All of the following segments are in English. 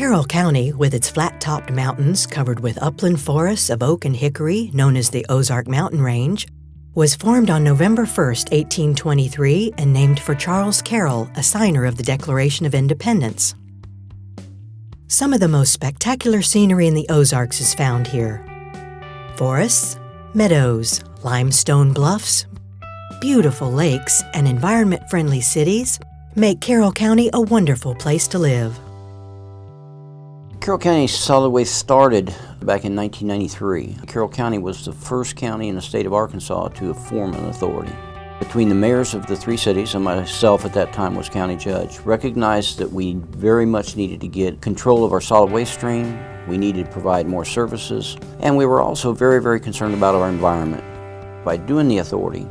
Carroll County, with its flat-topped mountains covered with upland forests of oak and hickory known as the Ozark Mountain Range, was formed on November 1, 1823 and named for Charles Carroll, a signer of the Declaration of Independence. Some of the most spectacular scenery in the Ozarks is found here. Forests, meadows, limestone bluffs, beautiful lakes, and environment-friendly cities make Carroll County a wonderful place to live. Carroll County Solid Waste started back in 1993. Carroll County was the first county in the state of Arkansas to form an authority. Between the mayors of the three cities and myself at that time was county judge, recognized that we very much needed to get control of our solid waste stream, we needed to provide more services, and we were also very, very concerned about our environment. By doing the authority,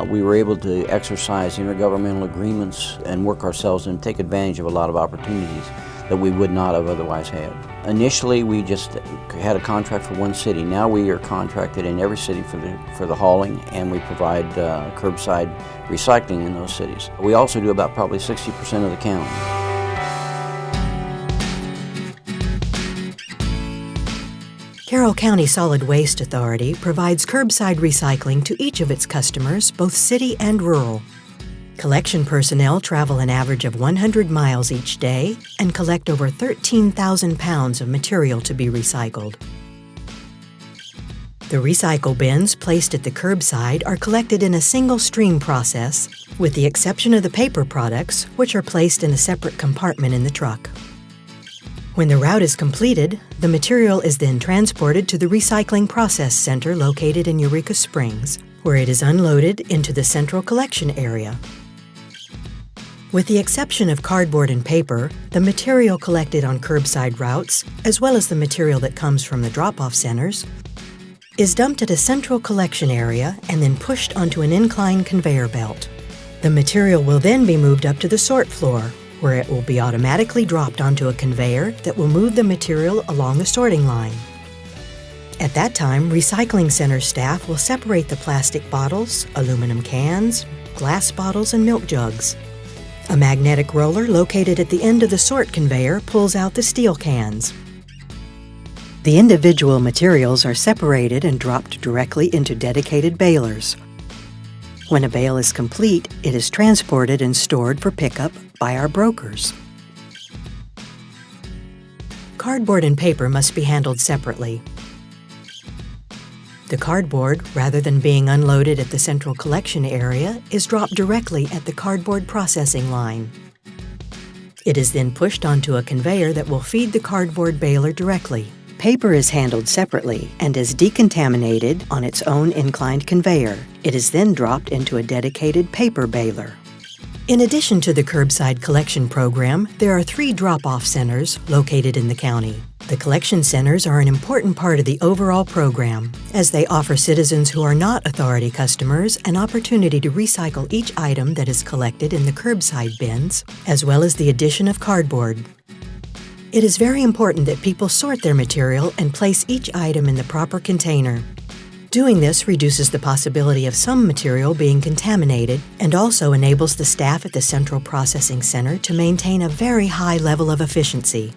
we were able to exercise intergovernmental agreements and work ourselves and take advantage of a lot of opportunities that we would not have otherwise had. Initially, we just had a contract for one city. Now we are contracted in every city for the hauling, and we provide curbside recycling in those cities. We also do about probably 60% of the county. Carroll County Solid Waste Authority provides curbside recycling to each of its customers, both city and rural. Collection personnel travel an average of 100 miles each day and collect over 13,000 pounds of material to be recycled. The recycle bins placed at the curbside are collected in a single stream process, with the exception of the paper products, which are placed in a separate compartment in the truck. When the route is completed, the material is then transported to the Recycling Process Center located in Eureka Springs, where it is unloaded into the central collection area. With the exception of cardboard and paper, the material collected on curbside routes, as well as the material that comes from the drop-off centers, is dumped at a central collection area and then pushed onto an inclined conveyor belt. The material will then be moved up to the sort floor, where it will be automatically dropped onto a conveyor that will move the material along the sorting line. At that time, recycling center staff will separate the plastic bottles, aluminum cans, glass bottles, and milk jugs. A magnetic roller located at the end of the sort conveyor pulls out the steel cans. The individual materials are separated and dropped directly into dedicated balers. When a bale is complete, it is transported and stored for pickup by our brokers. Cardboard and paper must be handled separately. The cardboard, rather than being unloaded at the central collection area, is dropped directly at the cardboard processing line. It is then pushed onto a conveyor that will feed the cardboard baler directly. Paper is handled separately and is decontaminated on its own inclined conveyor. It is then dropped into a dedicated paper baler. In addition to the curbside collection program, there are 3 drop-off centers located in the county. The collection centers are an important part of the overall program, as they offer citizens who are not authority customers an opportunity to recycle each item that is collected in the curbside bins, as well as the addition of cardboard. It is very important that people sort their material and place each item in the proper container. Doing this reduces the possibility of some material being contaminated and also enables the staff at the Central Processing Center to maintain a very high level of efficiency.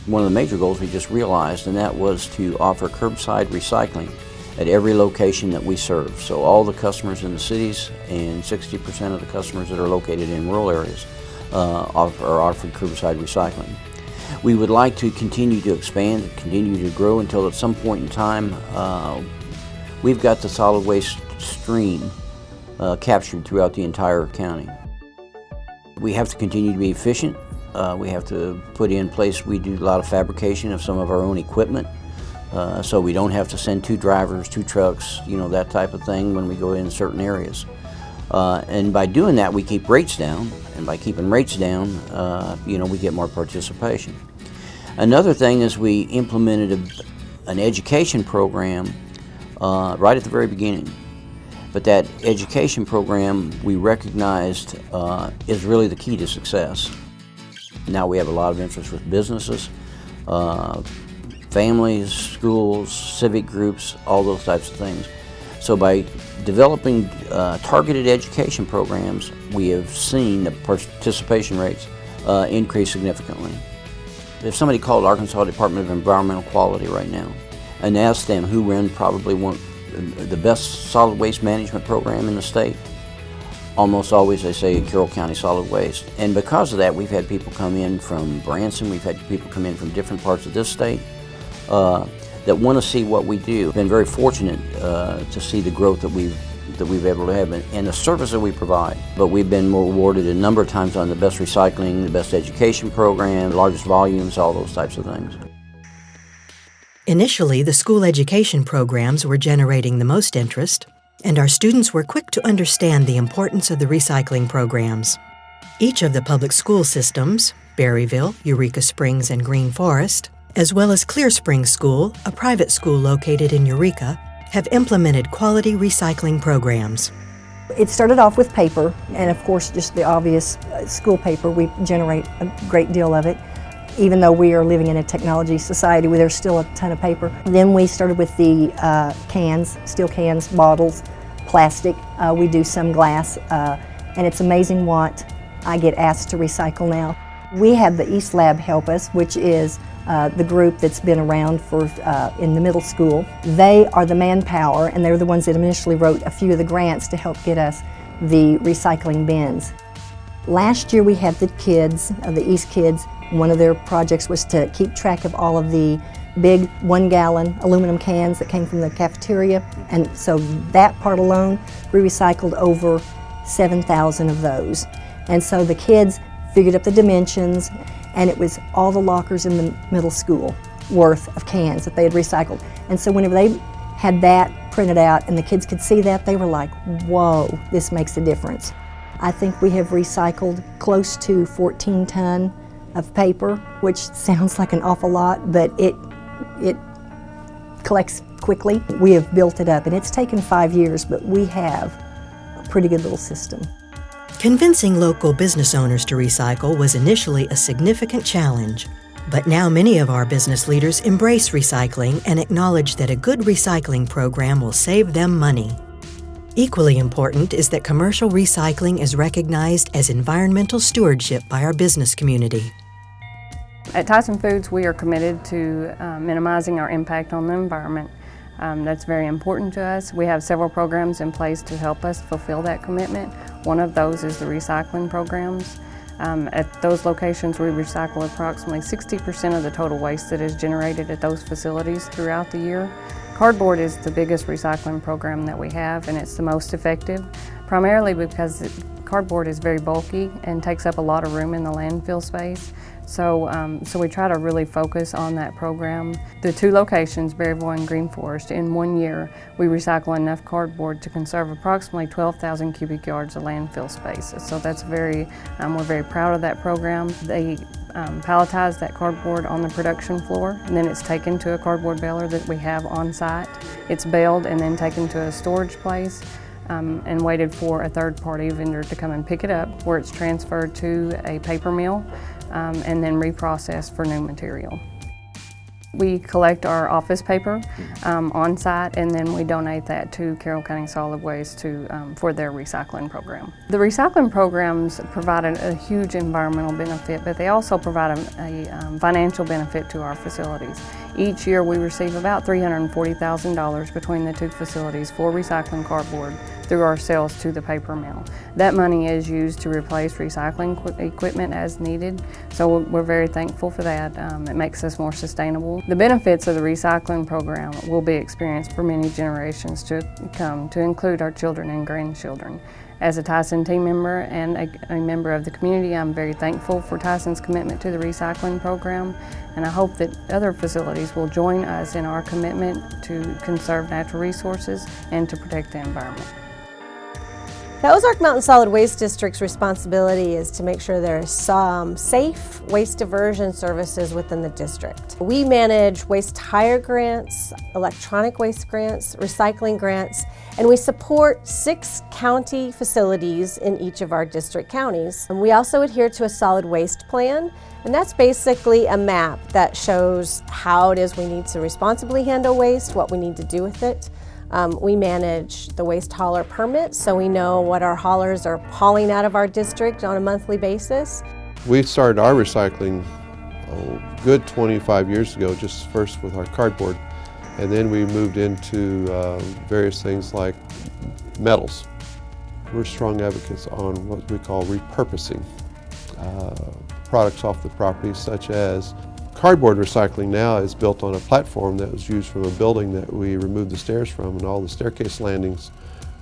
One of the major goals we just realized, and that was to offer curbside recycling at every location that we serve. So all the customers in the cities and 60% of the customers that are located in rural areas are offered curbside recycling. We would like to continue to expand, continue to grow until at some point in time we've got the solid waste stream captured throughout the entire county. We have to continue to be efficient. We have to put in place, we do a lot of fabrication of some of our own equipment, so we don't have to send 2 drivers, 2 trucks, that type of thing when we go in certain areas. And by doing that, we keep rates down, and by keeping rates down, we get more participation. Another thing is we implemented an education program right at the very beginning. But that education program we recognized is really the key to success. Now we have a lot of interest with businesses, families, schools, civic groups, all those types of things. So by developing targeted education programs, we have seen the participation rates increase significantly. If somebody called Arkansas Department of Environmental Quality right now and asked them who ran probably the best solid waste management program in the state, almost always they say Carroll County Solid Waste. And because of that, we've had people come in from Branson, we've had people come in from different parts of this state that want to see what we do. Been very fortunate to see the growth that we've been able to have and the service that we provide. But we've been awarded a number of times on the best recycling, the best education program, the largest volumes, all those types of things. Initially, the school education programs were generating the most interest, and our students were quick to understand the importance of the recycling programs. Each of the public school systems, Berryville, Eureka Springs, and Green Forest, as well as Clear Springs School, a private school located in Eureka, have implemented quality recycling programs. It started off with paper, and of course just the obvious school paper. We generate a great deal of it. Even though we are living in a technology society where there's still a ton of paper. Then we started with the cans, steel cans, bottles, plastic. We do some glass, and it's amazing what I get asked to recycle now. We have the East Lab help us, which is the group that's been around for in the middle school. They are the manpower, and they're the ones that initially wrote a few of the grants to help get us the recycling bins. Last year we had the kids, the East kids. One of their projects was to keep track of all of the big 1-gallon aluminum cans that came from the cafeteria, and so that part alone, we recycled over 7,000 of those. And so the kids figured up the dimensions, and it was all the lockers in the middle school worth of cans that they had recycled. And so whenever they had that printed out and the kids could see that, they were like, whoa, this makes a difference. I think we have recycled close to 14 ton of paper, which sounds like an awful lot, but it collects quickly. We have built it up, and it's taken 5 years, but we have a pretty good little system. Convincing local business owners to recycle was initially a significant challenge, but now many of our business leaders embrace recycling and acknowledge that a good recycling program will save them money. Equally important is that commercial recycling is recognized as environmental stewardship by our business community. At Tyson Foods, we are committed to minimizing our impact on the environment. That's very important to us. We have several programs in place to help us fulfill that commitment. One of those is the recycling programs. At those locations, we recycle approximately 60% of the total waste that is generated at those facilities throughout the year. Cardboard is the biggest recycling program that we have, and it's the most effective, primarily because cardboard is very bulky and takes up a lot of room in the landfill space. So we try to really focus on that program. The two locations, Berryville and Green Forest, in 1 year, we recycle enough cardboard to conserve approximately 12,000 cubic yards of landfill space. So that's we're very proud of that program. They palletize that cardboard on the production floor, and then it's taken to a cardboard baler that we have on site. It's baled and then taken to a storage place and waited for a third-party vendor to come and pick it up, where it's transferred to a paper mill and then reprocessed for new material. We collect our office paper on site, and then we donate that to Carroll County Solid Waste for their recycling program. The recycling programs provide a huge environmental benefit, but they also provide a financial benefit to our facilities. Each year we receive about $340,000 between the two facilities for recycling cardboard through our sales to the paper mill. That money is used to replace recycling equipment as needed, so we're very thankful for that. It makes us more sustainable. The benefits of the recycling program will be experienced for many generations to come, to include our children and grandchildren. As a Tyson team member and a member of the community, I'm very thankful for Tyson's commitment to the recycling program, and I hope that other facilities will join us in our commitment to conserve natural resources and to protect the environment. The Ozark Mountain Solid Waste District's responsibility is to make sure there are some safe waste diversion services within the district. We manage waste hire grants, electronic waste grants, recycling grants, and we support 6 county facilities in each of our district counties. And we also adhere to a solid waste plan, and that's basically a map that shows how it is we need to responsibly handle waste, what we need to do with it. We manage the waste hauler permit, so we know what our haulers are hauling out of our district on a monthly basis. We started our recycling good 25 years ago, just first with our cardboard. And then we moved into various things like metals. We're strong advocates on what we call repurposing products off the property, such as cardboard recycling now is built on a platform that was used from a building that we removed the stairs from, and all the staircase landings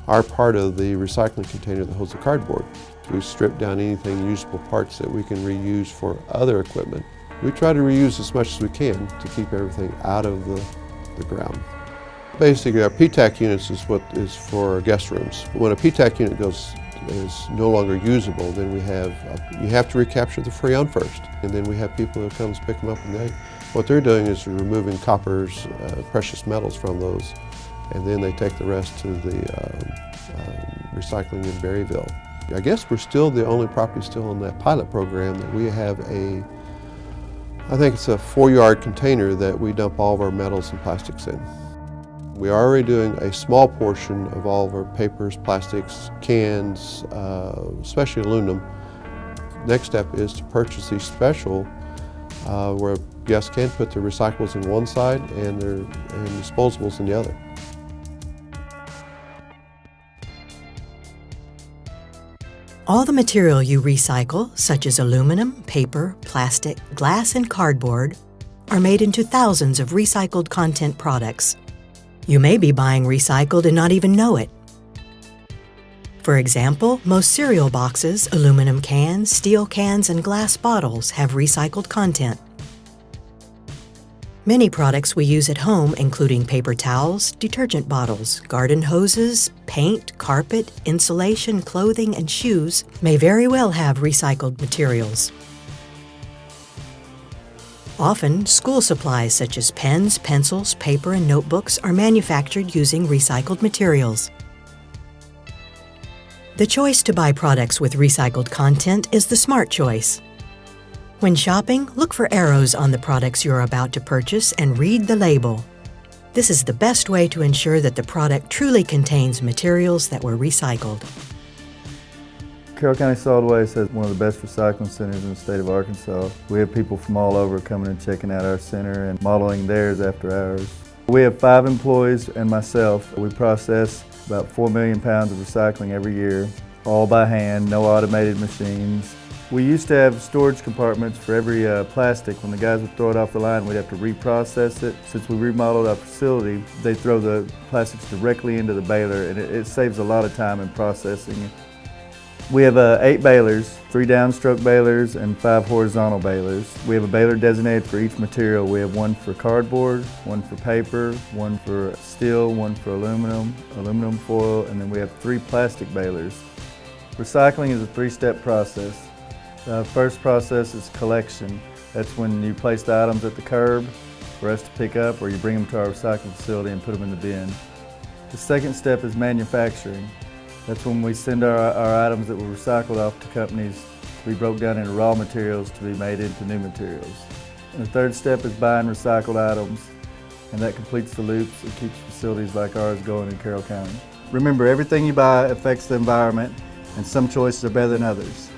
are part of the recycling container that holds the cardboard. We strip down anything usable parts that we can reuse for other equipment. We try to reuse as much as we can to keep everything out of the ground. Basically, our PTAC units is what is for guest rooms. When a PTAC unit is no longer usable, then you have to recapture the Freon first, and then we have people that comes pick them up, and what they're doing is removing coppers, precious metals from those, and then they take the rest to the recycling in Berryville. I guess we're still the only property still in that pilot program that we have I think it's a 4-yard container that we dump all of our metals and plastics in. We are already doing a small portion of all of our papers, plastics, cans, especially aluminum. Next step is to purchase these special where guests can put their recyclables in one side and their disposables in the other. All the material you recycle, such as aluminum, paper, plastic, glass, and cardboard, are made into thousands of recycled content products. You may be buying recycled and not even know it. For example, most cereal boxes, aluminum cans, steel cans, and glass bottles have recycled content. Many products we use at home, including paper towels, detergent bottles, garden hoses, paint, carpet, insulation, clothing, and shoes, may very well have recycled materials. Often, school supplies such as pens, pencils, paper, and notebooks are manufactured using recycled materials. The choice to buy products with recycled content is the smart choice. When shopping, look for arrows on the products you're about to purchase and read the label. This is the best way to ensure that the product truly contains materials that were recycled. Carroll County Solid Waste has one of the best recycling centers in the state of Arkansas. We have people from all over coming and checking out our center and modeling theirs after ours. We have 5 employees and myself. We process about 4 million pounds of recycling every year, all by hand, no automated machines. We used to have storage compartments for every plastic. When the guys would throw it off the line, we'd have to reprocess it. Since we remodeled our facility, they throw the plastics directly into the baler, and it saves a lot of time in processing. We have 8 balers, 3 downstroke balers and 5 horizontal balers. We have a baler designated for each material. We have one for cardboard, one for paper, one for steel, one for aluminum foil, and then we have 3 plastic balers. Recycling is a 3-step process. The first process is collection. That's when you place the items at the curb for us to pick up, or you bring them to our recycling facility and put them in the bin. The second step is manufacturing. That's when we send our items that were recycled off to companies to be broke down into raw materials to be made into new materials. And the third step is buying recycled items, and that completes the loops and keeps facilities like ours going in Carroll County. Remember, everything you buy affects the environment, and some choices are better than others.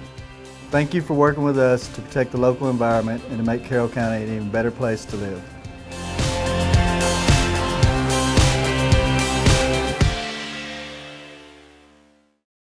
Thank you for working with us to protect the local environment and to make Carroll County an even better place to live.